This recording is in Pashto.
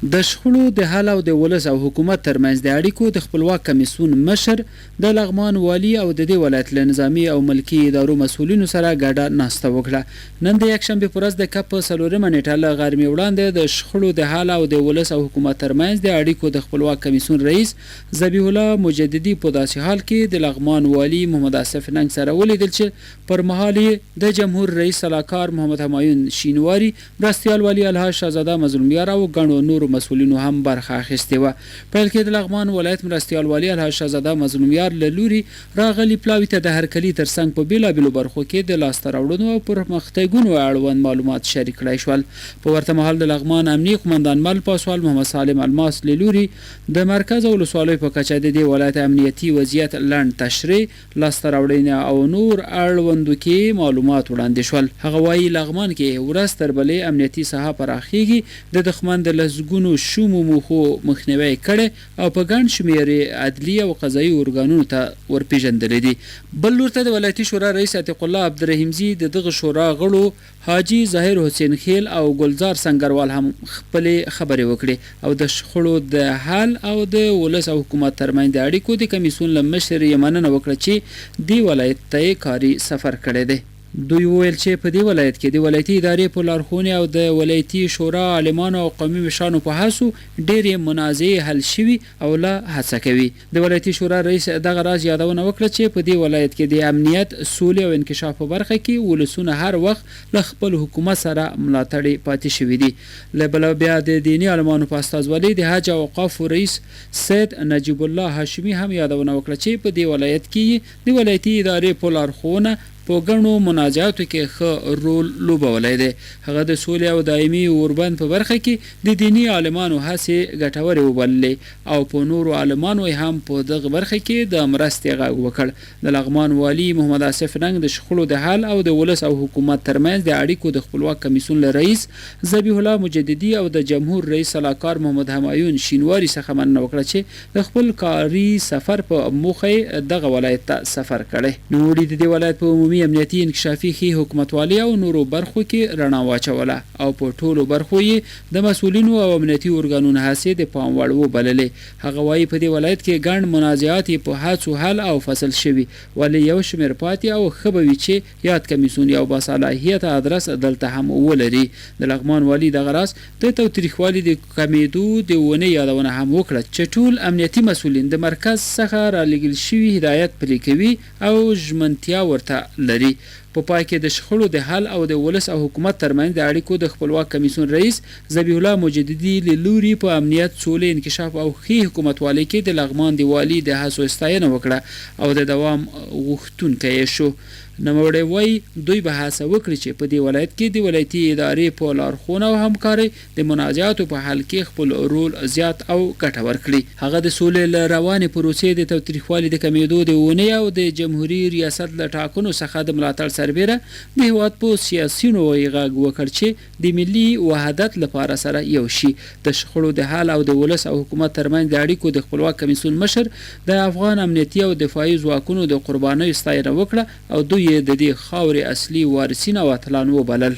د شخړو د حل او د ولس او حکومت ترمنځ د اړیکو د خپلواک کمیسیون مشر د لغمان والي او د دې ولایت له نظامي او ملکي ادارو مسؤلینو سره ګډه ناسته وکړه. نن د یکشنبې په ورځ د کپ په 4مه نیټه له غرمې وړاندې د شخړو د حل او د ولس او حکومت ترمنځ د اړیکو د خپلواک کمیسیون رئیس ذبیح الله مجددي په داسې حال کې د لغمان والي محمد آصف ننګ سره ولیدل چې پر مهال د جمهور رئیس سلاکار محمد همایون شینواری، مرستیال والي الحاج شهزاده مظلومیار او ګڼو نورو مسؤلینو هم برخه اخیستې وه. پیل کې د لغمان ولایت مرستیال والي الحاج شهزاده مظلومیار له لوري راغلي پلاوي ته د هرکلي ترڅنګ په بېلابېلو برخو کې د لاسته راوړنو او پرمختګونو اړوند معلومات شریک کړای شول. په ورته مهال د لغمان امنیي قمندان مل پاسوال محمد سالم الماس له لوري د مرکز او ولسوالیو په کچه د دې ولایت امنیتي وضعیت لنډ تشریح، لاسته راوړنې او نور اړوندو کې معلومات وړاندې شول. هغه وایي لغمان کې ورځ تر بلې امنیتي ساحه پراخیږي، د دښمن د لسګونو شومو موخو مخنیوی کړي او په ګڼ شمېر عدلي او قضایي ارګانونو ته ورپېژندلې دي. بل لور ته د ولایتي شورا رئیس عتیق الله عبدالرحیمزي د دغه شورا غړو حاجي ظاهر حسین خیل او ګلزار سنگروال هم خپلې خبرې وکړې او د شخړو د حل او د ولس او حکومت ترمنځ د اړیکو د کمیسیون له مشر یې مننه وکړه چې دې ولایت ته کاري سفر کړی دی. دوی وویل چې په دې ولایت کې د ولایتي ادارې په لارښوونې او د ولایتي شورا عالمانو او قومي مشرانو په هڅو ډېرې منازعې حل شوي او لا هڅه کوي. د ولایتي شورا رئیس دغه راز یادونه وکړه چې په دې ولایت کې د امنیت، سولې او انکشاف په برخه کې ولسونه هر وخت له خپل حکومت سره ملاتړي پاتې شوي دي. له بله بیا د دیني عالمانو په استازولۍ د حج او اوقافو رئیس سید نجیب الله هاشمي هم یادونه وکړه چې په دې ولایت کې د ولایتي ادارې په لارښوونه په ګڼو مناجاتو کې ښه رول لوبولی دی. هغه د سولې او دایمي اوربند په برخه کې د دیني عالمانو هڅې ګټورې وبللې او په نورو عالمانو هم په دغه برخه کې د مرستې غږ وکړ. د لغمان والي محمد آصف ننګ د شخړو د حل او د ولس او حکومت ترمنځ د اړیکو د خپلواک کمیسیون له رئیس ذبیح الله مجددي او د جمهور رئیس سلاکار محمد همایون شینواری څخه مننه وکړه چې د خپل کاري سفر په موخه دغه ولایت ته سفر کړی. نوموړي د دې ولایت په عمومي امنیتي انکشافي ښې حکومتوالي او نورو برخو کې رڼا واچوله او په ټولو برخو یې د مسؤلینو او امنیتي ارګانونو هڅې د پام وړ وبللې. هغه وایي په دې ولایت کې ګڼ منازعات په هڅو حل او فصل شوي، ولې یو شمېر پاتې او ښه به وي چې یاد کمیسیون یو باصلاحیته ادرس دلته هم ولري. د لغمان والي دغه راز د تاوتریخوالي د کمېدو د ونې یادونه هم وکړه چې ټول امنیتي مسؤلین د مرکز څخه رالېږل شوي هدایت پلي کوي او ژمنتیا ورته لري. په پای کې د شخړو د حل او د ولس او حکومت ترمنځ د اړیکو د خپلواک کمیسیون رئیس ذبیح الله مجددي له لوري په امنیت، سولې، انکشاف او ښې حکومتوالۍ کې د لغمان د والي د هڅو ستاینه وکړه او د دوام غوښتونکی شو. نوموړی وایي دوی به هڅه وکړي چې په دې ولایت کې د ولایتي ادارې په لارښوونه او همکارۍ د منازعاتو په حل کې خپل رول زیات او ګټور کړي. هغه د سولې له روانې پروسې د تاوتریخوالي د کمېدو د ونې او د جمهوري ریاست له ټاکنو څخه د ملاتړ سربیره د هېواد په سیاسیونو غږ وکړ چې د ملي وحدت لپاره سره یو شي. د شخړو د حل او د ولس او حکومت ترمنځ د اړیکو د خپلواک کمیسیون مشر د افغان امنیتي او دفاعي ځواکونو د قربانیو ستاینه وکړه او دوی د دې خاورې اصلي وارثین او اتلان وبلل.